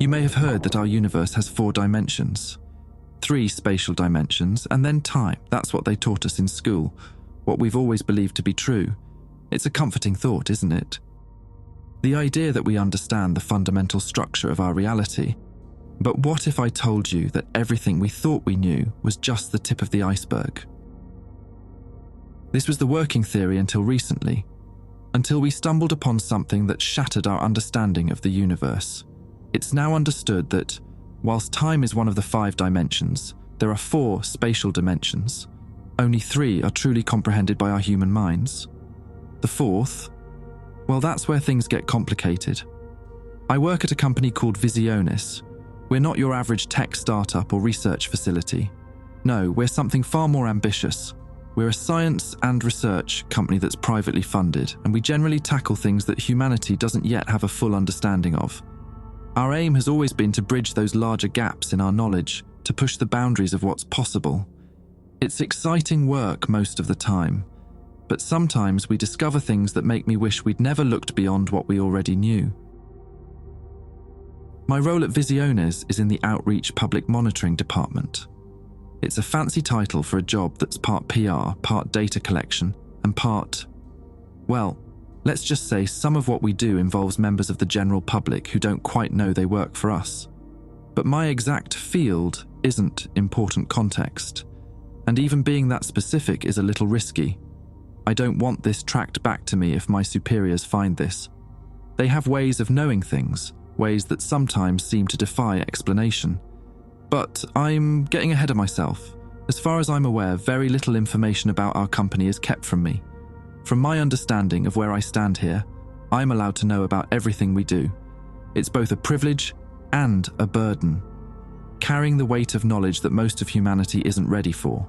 You may have heard that our universe has 4 dimensions. 3 spatial dimensions, and then time. That's what they taught us in school, what we've always believed to be true. It's a comforting thought, isn't it? The idea that we understand the fundamental structure of our reality. But what if I told you that everything we thought we knew was just the tip of the iceberg? This was the working theory until recently, until we stumbled upon something that shattered our understanding of the universe. It's now understood that, whilst time is one of the 5 dimensions, there are 4 spatial dimensions. Only 3 are truly comprehended by our human minds. The 4th, well, that's where things get complicated. I work at a company called Visionis. We're not your average tech startup or research facility. No, we're something far more ambitious. We're a science and research company that's privately funded, and we generally tackle things that humanity doesn't yet have a full understanding of. Our aim has always been to bridge those larger gaps in our knowledge, to push the boundaries of what's possible. It's exciting work most of the time, but sometimes we discover things that make me wish we'd never looked beyond what we already knew. My role at Visionis is in the Outreach Public Monitoring Department. It's a fancy title for a job that's part PR, part data collection, and part, well, let's just say some of what we do involves members of the general public who don't quite know they work for us. But my exact field isn't important context, and even being that specific is a little risky. I don't want this tracked back to me if my superiors find this. They have ways of knowing things, ways that sometimes seem to defy explanation. But I'm getting ahead of myself. As far as I'm aware, very little information about our company is kept from me. From my understanding of where I stand here, I'm allowed to know about everything we do. It's both a privilege and a burden, carrying the weight of knowledge that most of humanity isn't ready for.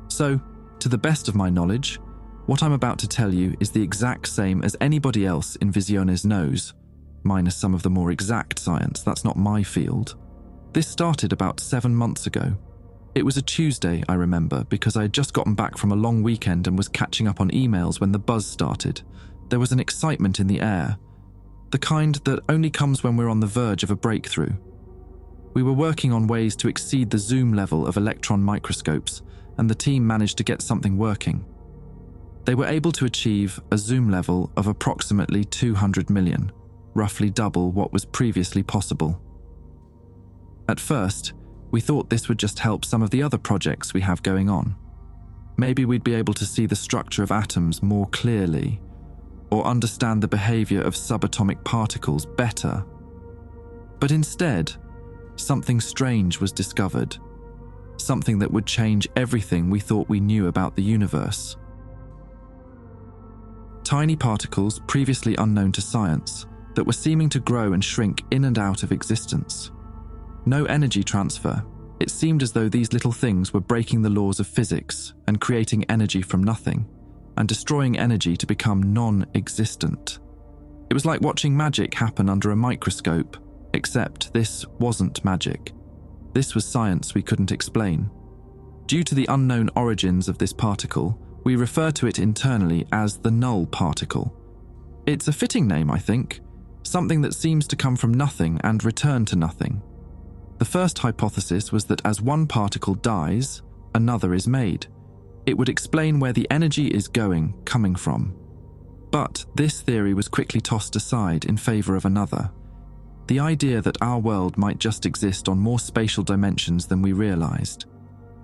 So, to the best of my knowledge, what I'm about to tell you is the exact same as anybody else in Visionis knows, minus some of the more exact science. That's not my field. This started about 7 months ago. It was a Tuesday, I remember, because I had just gotten back from a long weekend and was catching up on emails when the buzz started. There was an excitement in the air, the kind that only comes when we're on the verge of a breakthrough. We were working on ways to exceed the zoom level of electron microscopes, and the team managed to get something working. They were able to achieve a zoom level of approximately 200 million, roughly double what was previously possible. At first, we thought this would just help some of the other projects we have going on. Maybe we'd be able to see the structure of atoms more clearly, or understand the behavior of subatomic particles better. But instead, something strange was discovered, something that would change everything we thought we knew about the universe. Tiny particles previously unknown to science that were seeming to grow and shrink in and out of existence. No energy transfer. It seemed as though these little things were breaking the laws of physics and creating energy from nothing, and destroying energy to become non-existent. It was like watching magic happen under a microscope, except this wasn't magic. This was science we couldn't explain. Due to the unknown origins of this particle, we refer to it internally as the null particle. It's a fitting name, I think, something that seems to come from nothing and return to nothing. The first hypothesis was that as one particle dies, another is made. It would explain where the energy is coming from. But this theory was quickly tossed aside in favor of another. The idea that our world might just exist on more spatial dimensions than we realized.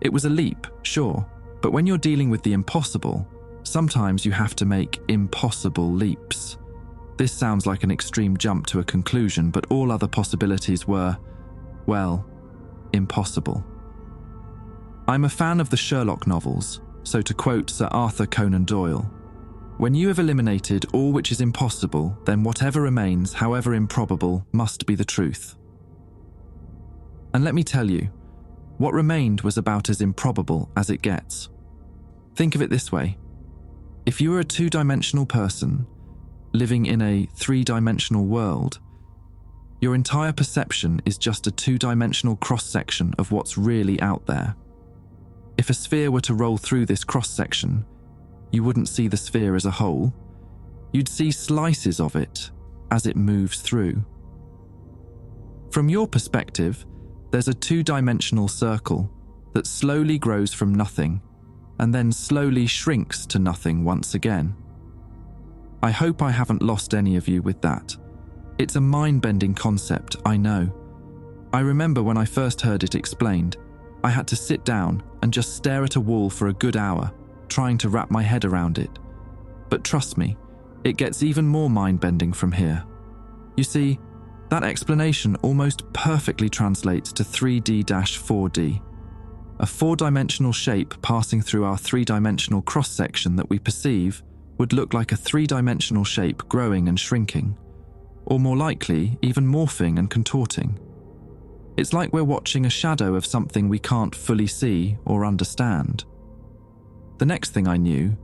It was a leap, sure, but when you're dealing with the impossible, sometimes you have to make impossible leaps. This sounds like an extreme jump to a conclusion, but all other possibilities were, well, impossible. I'm a fan of the Sherlock novels, so to quote Sir Arthur Conan Doyle, "When you have eliminated all which is impossible, then whatever remains, however improbable, must be the truth." And let me tell you, what remained was about as improbable as it gets. Think of it this way. If you were a 2-dimensional person living in a 3-dimensional world, your entire perception is just a 2-dimensional cross-section of what's really out there. If a sphere were to roll through this cross-section, you wouldn't see the sphere as a whole. You'd see slices of it as it moves through. From your perspective, there's a two-dimensional circle that slowly grows from nothing and then slowly shrinks to nothing once again. I hope I haven't lost any of you with that. It's a mind-bending concept, I know. I remember when I first heard it explained, I had to sit down and just stare at a wall for a good hour, trying to wrap my head around it. But trust me, it gets even more mind-bending from here. You see, that explanation almost perfectly translates to 3D-4D. A four-dimensional shape passing through our three-dimensional cross-section that we perceive would look like a three-dimensional shape growing and shrinking, or more likely, even morphing and contorting. It's like we're watching a shadow of something we can't fully see or understand. The next thing I knew,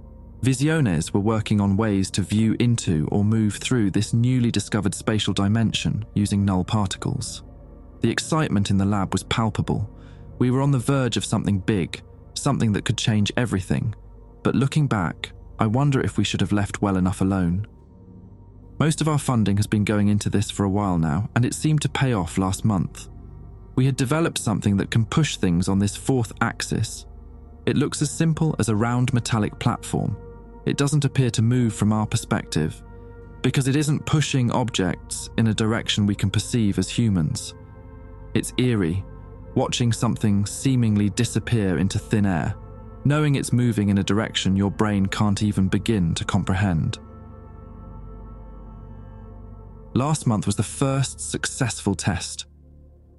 Visiones were working on ways to view into or move through this newly discovered spatial dimension using null particles. The excitement in the lab was palpable. We were on the verge of something big, something that could change everything. But looking back, I wonder if we should have left well enough alone. Most of our funding has been going into this for a while now, and it seemed to pay off last month. We had developed something that can push things on this fourth axis. It looks as simple as a round metallic platform. It doesn't appear to move from our perspective, because it isn't pushing objects in a direction we can perceive as humans. It's eerie, watching something seemingly disappear into thin air, knowing it's moving in a direction your brain can't even begin to comprehend. Last month was the first successful test.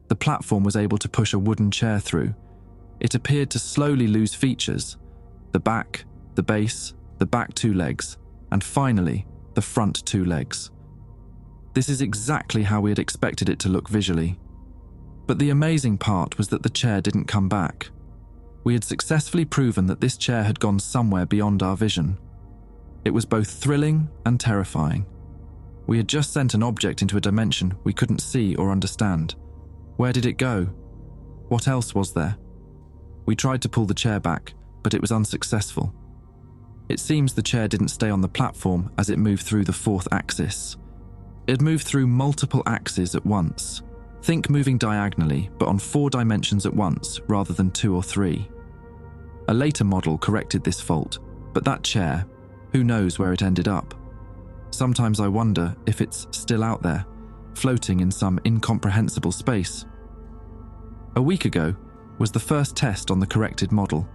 The platform was able to push a wooden chair through. It appeared to slowly lose features: the back, the base, the back two legs, and finally, the front two legs. This is exactly how we had expected it to look visually. But the amazing part was that the chair didn't come back. We had successfully proven that this chair had gone somewhere beyond our vision. It was both thrilling and terrifying. We had just sent an object into a dimension we couldn't see or understand. Where did it go? What else was there? We tried to pull the chair back, but it was unsuccessful. It seems the chair didn't stay on the platform as it moved through the fourth axis. It moved through multiple axes at once. Think moving diagonally, but on 4 dimensions at once rather than 2 or 3. A later model corrected this fault, but that chair, who knows where it ended up? Sometimes I wonder if it's still out there, floating in some incomprehensible space. A week ago was the first test on the corrected model.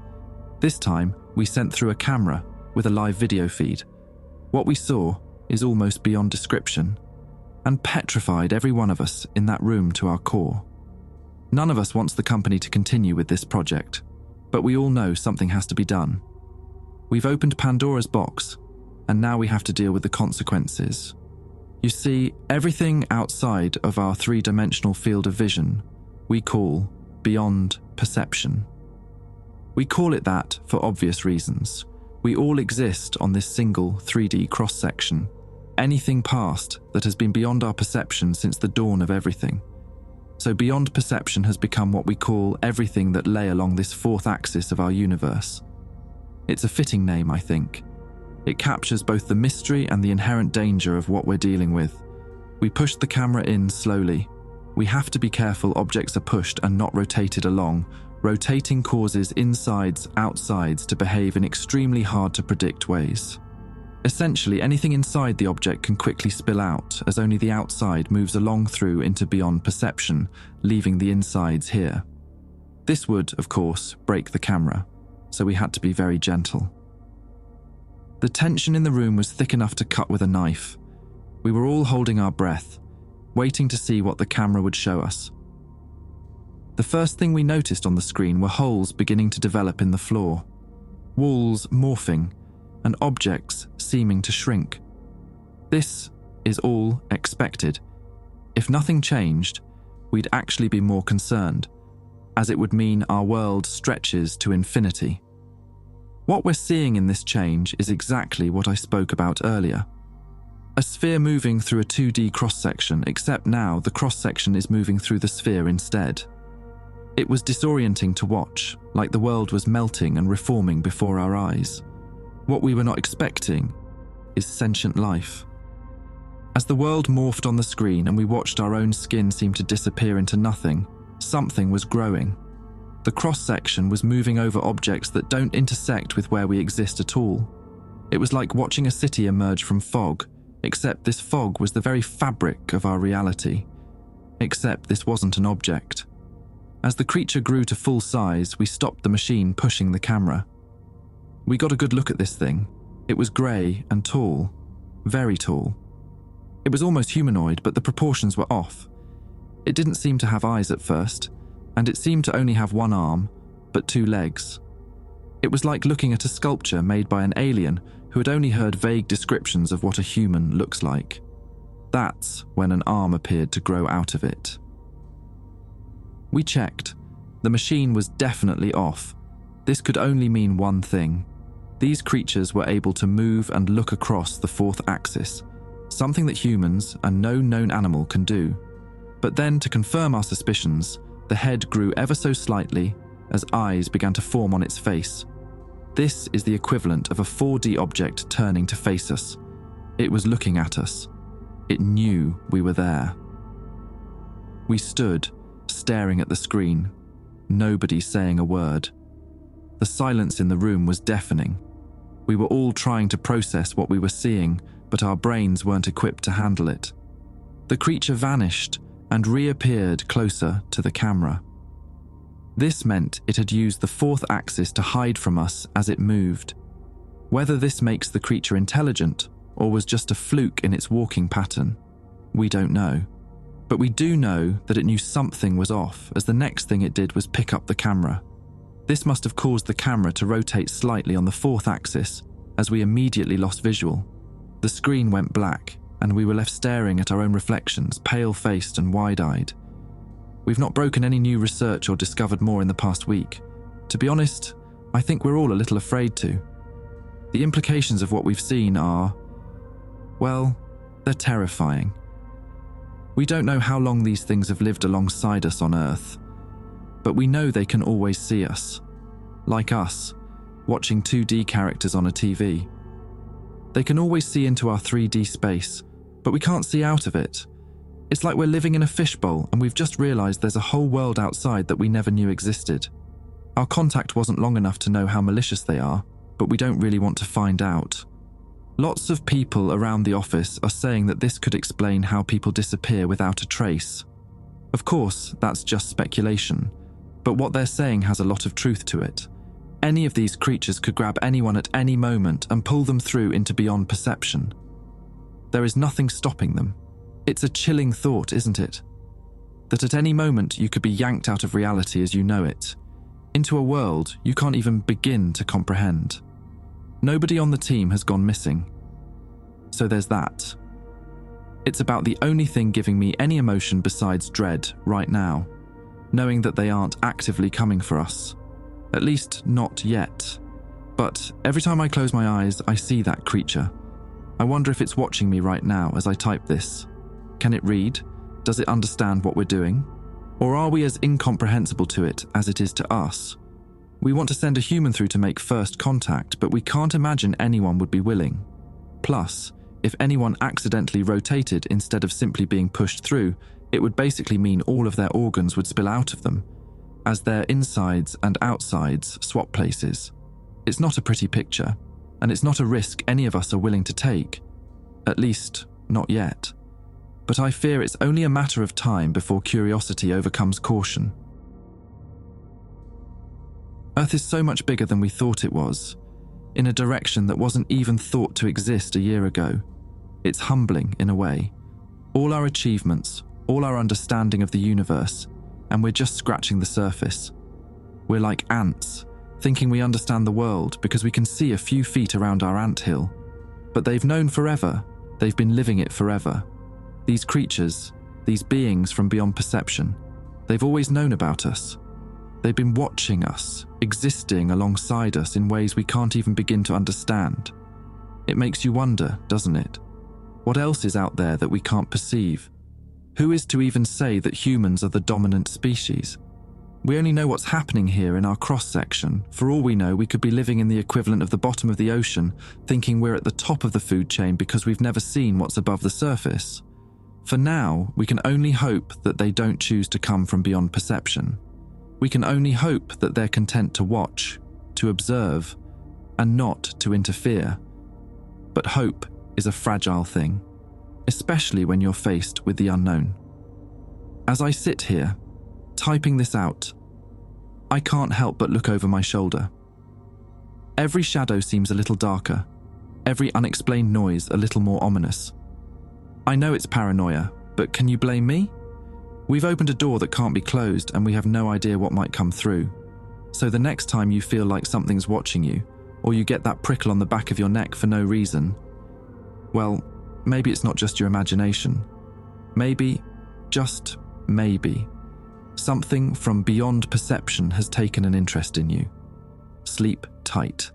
This time, we sent through a camera with a live video feed. What we saw is almost beyond description, and petrified every one of us in that room to our core. None of us wants the company to continue with this project, but we all know something has to be done. We've opened Pandora's box, and now we have to deal with the consequences. You see, everything outside of our three-dimensional field of vision we call beyond perception. We call it that for obvious reasons. We all exist on this single 3D cross-section. Anything past that has been beyond our perception since the dawn of everything. So beyond perception has become what we call everything that lay along this fourth axis of our universe. It's a fitting name, I think. It captures both the mystery and the inherent danger of what we're dealing with. We push the camera in slowly. We have to be careful objects are pushed and not rotated along. Rotating causes insides, outsides to behave in extremely hard to predict ways. Essentially, anything inside the object can quickly spill out, as only the outside moves along through into beyond perception, leaving the insides here. This would, of course, break the camera, so we had to be very gentle. The tension in the room was thick enough to cut with a knife. We were all holding our breath, waiting to see what the camera would show us. The first thing we noticed on the screen were holes beginning to develop in the floor, walls morphing, and objects seeming to shrink. This is all expected. If nothing changed, we'd actually be more concerned, as it would mean our world stretches to infinity. What we're seeing in this change is exactly what I spoke about earlier. A sphere moving through a 2D cross-section, except now the cross-section is moving through the sphere instead. It was disorienting to watch, like the world was melting and reforming before our eyes. What we were not expecting is sentient life. As the world morphed on the screen and we watched our own skin seem to disappear into nothing, something was growing. The cross-section was moving over objects that don't intersect with where we exist at all. It was like watching a city emerge from fog, except this fog was the very fabric of our reality. Except this wasn't an object. As the creature grew to full size, we stopped the machine pushing the camera. We got a good look at this thing. It was grey and tall, very tall. It was almost humanoid, but the proportions were off. It didn't seem to have eyes at first, and it seemed to only have one arm, but two legs. It was like looking at a sculpture made by an alien who had only heard vague descriptions of what a human looks like. That's when an arm appeared to grow out of it. We checked. The machine was definitely off. This could only mean one thing. These creatures were able to move and look across the fourth axis, something that humans and no known animal can do. But then, to confirm our suspicions, the head grew ever so slightly as eyes began to form on its face. This is the equivalent of a 4D object turning to face us. It was looking at us. It knew we were there. We stood, staring at the screen, nobody saying a word. The silence in the room was deafening. We were all trying to process what we were seeing, but our brains weren't equipped to handle it. The creature vanished and reappeared closer to the camera. This meant it had used the fourth axis to hide from us as it moved. Whether this makes the creature intelligent or was just a fluke in its walking pattern, we don't know. But we do know that it knew something was off, as the next thing it did was pick up the camera. This must have caused the camera to rotate slightly on the fourth axis, as we immediately lost visual. The screen went black, and we were left staring at our own reflections, pale-faced and wide-eyed. We've not broken any new research or discovered more in the past week. To be honest, I think we're all a little afraid to. The implications of what we've seen are, well, they're terrifying. We don't know how long these things have lived alongside us on Earth, but we know they can always see us. Like us, watching 2D characters on a TV. They can always see into our 3D space, but we can't see out of it. It's like we're living in a fishbowl and we've just realised there's a whole world outside that we never knew existed. Our contact wasn't long enough to know how malicious they are, but we don't really want to find out. Lots of people around the office are saying that this could explain how people disappear without a trace. Of course, that's just speculation, but what they're saying has a lot of truth to it. Any of these creatures could grab anyone at any moment and pull them through into beyond perception. There is nothing stopping them. It's a chilling thought, isn't it? That at any moment you could be yanked out of reality as you know it, into a world you can't even begin to comprehend. Nobody on the team has gone missing. So there's that. It's about the only thing giving me any emotion besides dread right now, knowing that they aren't actively coming for us. At least not yet. But every time I close my eyes, I see that creature. I wonder if it's watching me right now as I type this. Can it read? Does it understand what we're doing? Or are we as incomprehensible to it as it is to us? We want to send a human through to make first contact, but we can't imagine anyone would be willing. Plus, if anyone accidentally rotated instead of simply being pushed through, it would basically mean all of their organs would spill out of them, as their insides and outsides swap places. It's not a pretty picture, and it's not a risk any of us are willing to take. At least, not yet. But I fear it's only a matter of time before curiosity overcomes caution. Earth is so much bigger than we thought it was, in a direction that wasn't even thought to exist a year ago. It's humbling in a way. All our achievements, all our understanding of the universe, and we're just scratching the surface. We're like ants, thinking we understand the world because we can see a few feet around our anthill. But they've known forever, they've been living it forever. These creatures, these beings from beyond perception, they've always known about us. They've been watching us, existing alongside us in ways we can't even begin to understand. It makes you wonder, doesn't it? What else is out there that we can't perceive? Who is to even say that humans are the dominant species? We only know what's happening here in our cross-section. For all we know, we could be living in the equivalent of the bottom of the ocean, thinking we're at the top of the food chain because we've never seen what's above the surface. For now, we can only hope that they don't choose to come from beyond perception. We can only hope that they're content to watch, to observe, and not to interfere. But hope is a fragile thing, especially when you're faced with the unknown. As I sit here, typing this out, I can't help but look over my shoulder. Every shadow seems a little darker, every unexplained noise a little more ominous. I know it's paranoia, but can you blame me? We've opened a door that can't be closed and we have no idea what might come through. So the next time you feel like something's watching you, or you get that prickle on the back of your neck for no reason, well, maybe it's not just your imagination. Maybe, just maybe, something from beyond perception has taken an interest in you. Sleep tight.